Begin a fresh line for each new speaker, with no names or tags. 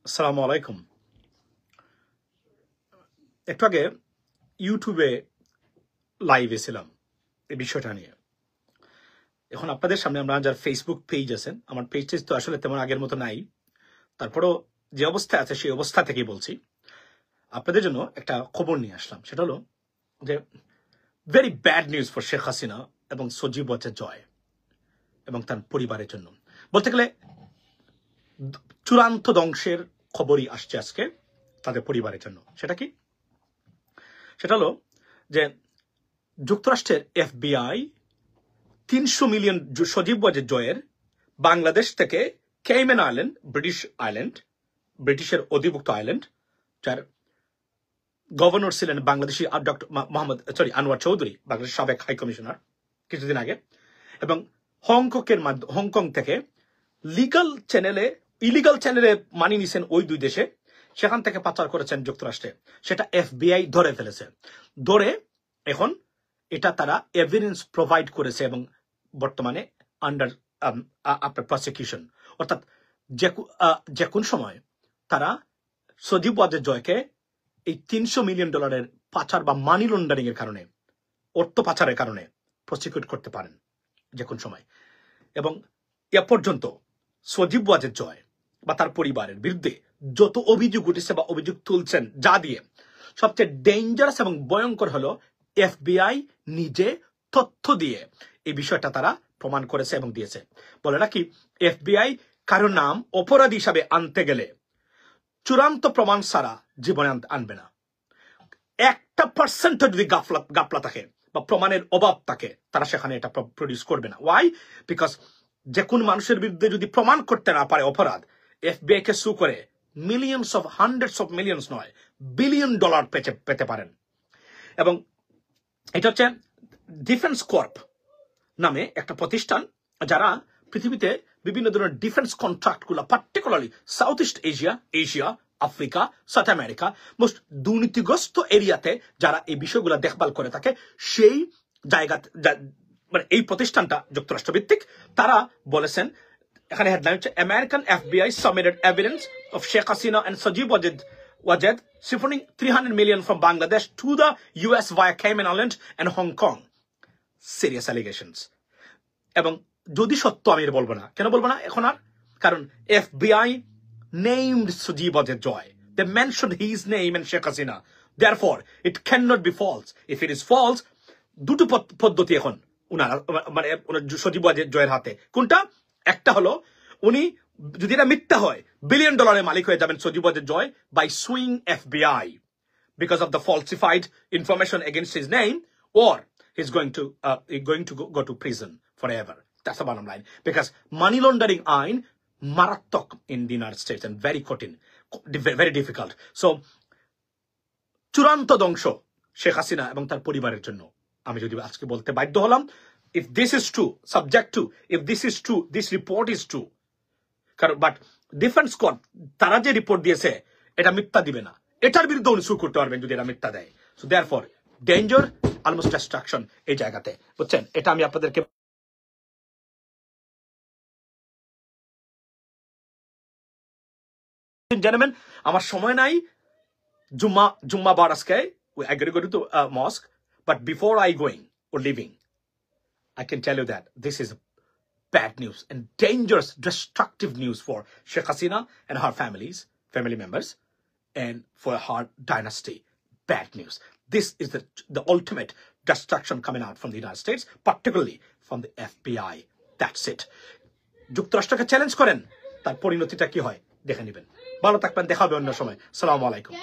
আসসালামু আলাইকুম। একটু আগে ইউটিউবে লাইভে ছিলাম এই বিষয়টা নিয়ে। এখন আপনাদের সামনে আমরা যার ফেসবুক পেজ আছেন, আমার পেজটা তো আসলে তেমন আগের মতো নাই, তারপরও যে অবস্থা আছে সেই অবস্থা থেকেই বলছি। আপনাদের জন্য একটা খবর নিয়ে আসলাম, সেটা হলো যে very bad news for Sheikh Hasina এবং সজীব ওয়াজেদ জয় এবং তার পরিবারের জন্য। বলতে গেলে চূড়ান্ত ধ্বংসের খবরই আসছে আজকে তাদের পরিবারের জন্য। সেটা কি? সেটা হলো যে যুক্তরাষ্ট্রের FBI 300 মিলিয়ন সজীব ওয়াজেদ জয়ের বাংলাদেশ থেকে কেইম্যান আইল্যান্ড, ব্রিটিশের অধিভুক্ত আইল্যান্ড, যার গভর্নর ছিলেন বাংলাদেশি ডক্টর আনোয়ার চৌধুরী, বাংলাদেশ সাবেক হাই কমিশনার কিছুদিন আগে, এবং হংকং থেকে ইলিগাল চ্যানেলে মানি নিছেন ওই দুই দেশে, সেখান থেকে পাচার করেছেন যুক্তরাষ্ট্রে। সেটা FBI ধরে ফেলেছে। ধরে এখন এটা তারা এভিডেন্স প্রোভাইড করেছে এবং বর্তমানে আন্ডার আপনার প্রসিকিউশন। অর্থাৎ যে কোন সময় তারা সজীব ওয়াজেদ জয়কে এই $300 মিলিয়ন পাচার বা মানি লন্ডারিং এর কারণে, অর্থ পাচারের কারণে প্রসিকিউট করতে পারেন যে কোন সময়। এবং এ পর্যন্ত সজীব ওয়াজেদ জয় বা তার পরিবারের বিরুদ্ধে যত অভিযোগ উঠেছে বা অভিযোগ তুলছেন, যা দিয়ে সবচেয়ে ডেঞ্জারাস এবং ভয়ঙ্কর হলো FBI নিজে তথ্য দিয়ে এই বিষয়টা তারা প্রমাণ করেছে এবং দিয়েছে। বলে নাকি FBI কারো নাম অপরাধী হিসাবে আনতে গেলে চূড়ান্ত প্রমাণ ছাড়া জীবনে আনবে না। 1% যদি গাফলা থাকে বা প্রমাণের অভাব থাকে, তারা সেখানে এটা প্রডিউস করবে না। ওয়াই? বিকজ যে কোন মানুষের বিরুদ্ধে যদি প্রমাণ করতে না পারে অপরাধ, FBI কে সু করে হান্ড্রেডস অফ মিলিয়নস নয়, $বিলিয়ন পেতে পারেন। এবং এটা হচ্ছে ডিফেন্স কর্প নামে একটা প্রতিষ্ঠান, যারা পৃথিবীতে বিভিন্ন ধরনের ডিফেন্স কন্ট্রাক্ট গুলা, particularly south east Asia, Africa, south America, most দুর্নীতিগ্রস্ত এরিয়াতে যারা এই বিষয়গুলো দেখভাল করে থাকে, সেই জায়গা মানে এই প্রতিষ্ঠানটা যুক্তরাষ্ট্র ভিত্তিক। তারা বলেছেন, এখানে হেডলাইন হচ্ছে American FBI submitted evidence of Sheikh Hasina and Sajib Wajed siphoning $300 million from Bangladesh to the US via Cayman Islands and Hong Kong. Serious allegations. এবং যদি সত্য, আমি বলবো না। কেন বলবো না এখন আর? কারণ FBI named Sajib Wajed Joy. They mentioned his name and Sheikh Hasina. Therefore, it cannot be false. If it is false, দুটো পদ্ধতি এখন মানে সজীব ওয়াজেদ জয়ের হাতে। কোনটা? একটা হলো, উনি যদি এটা মিথ্যা হয়, $1 বিলিয়ন মালিক হয়ে যাবেন Sajeeb Wazed Joy by suing FBI because of the falsified information against his name, or he's going to go to prison forever. That's the bottom line. Because money laundering ain marathok in the United States and very কঠিন, very difficult. So চূড়ান্ত ধ্বংস শেখ হাসিনা এবং তার পরিবারের জন্য। আমি যদি আজকে বলতে বাধ্য হলাম, if this is true, subject to, if this is true, this report is true. কারণ বাট ডিফেন্স কর্প তারা যে রিপোর্ট দিয়েছে এটা মিথ্যা দিবে না, এটার বিরুদ্ধে উনি সু করতে পারবেন যদি এটা মিথ্যা দেয়। So therefore danger, almost destruction এই জায়গাতে, বুঝছেন? এটা আমি আপনাদেরকে জেন্টলম্যান, আমার সময় নাই। জুম্মা বার আজকে I got to go to the mosque, but before I going or leaving, I can tell you that this is bad news and dangerous, destructive news for Sheikh Hasina and her family members, and for her dynasty. Bad news. This is the ultimate destruction coming out from the United States, particularly from the FBI. That's it. যুক্তরাষ্ট্রকে challenge করেন, তার পরিণতিটা কি হয় দেখে নেবেন। ভালো থাকবেন, দেখা হবে অন্য সময়। আসসালামু আলাইকুম।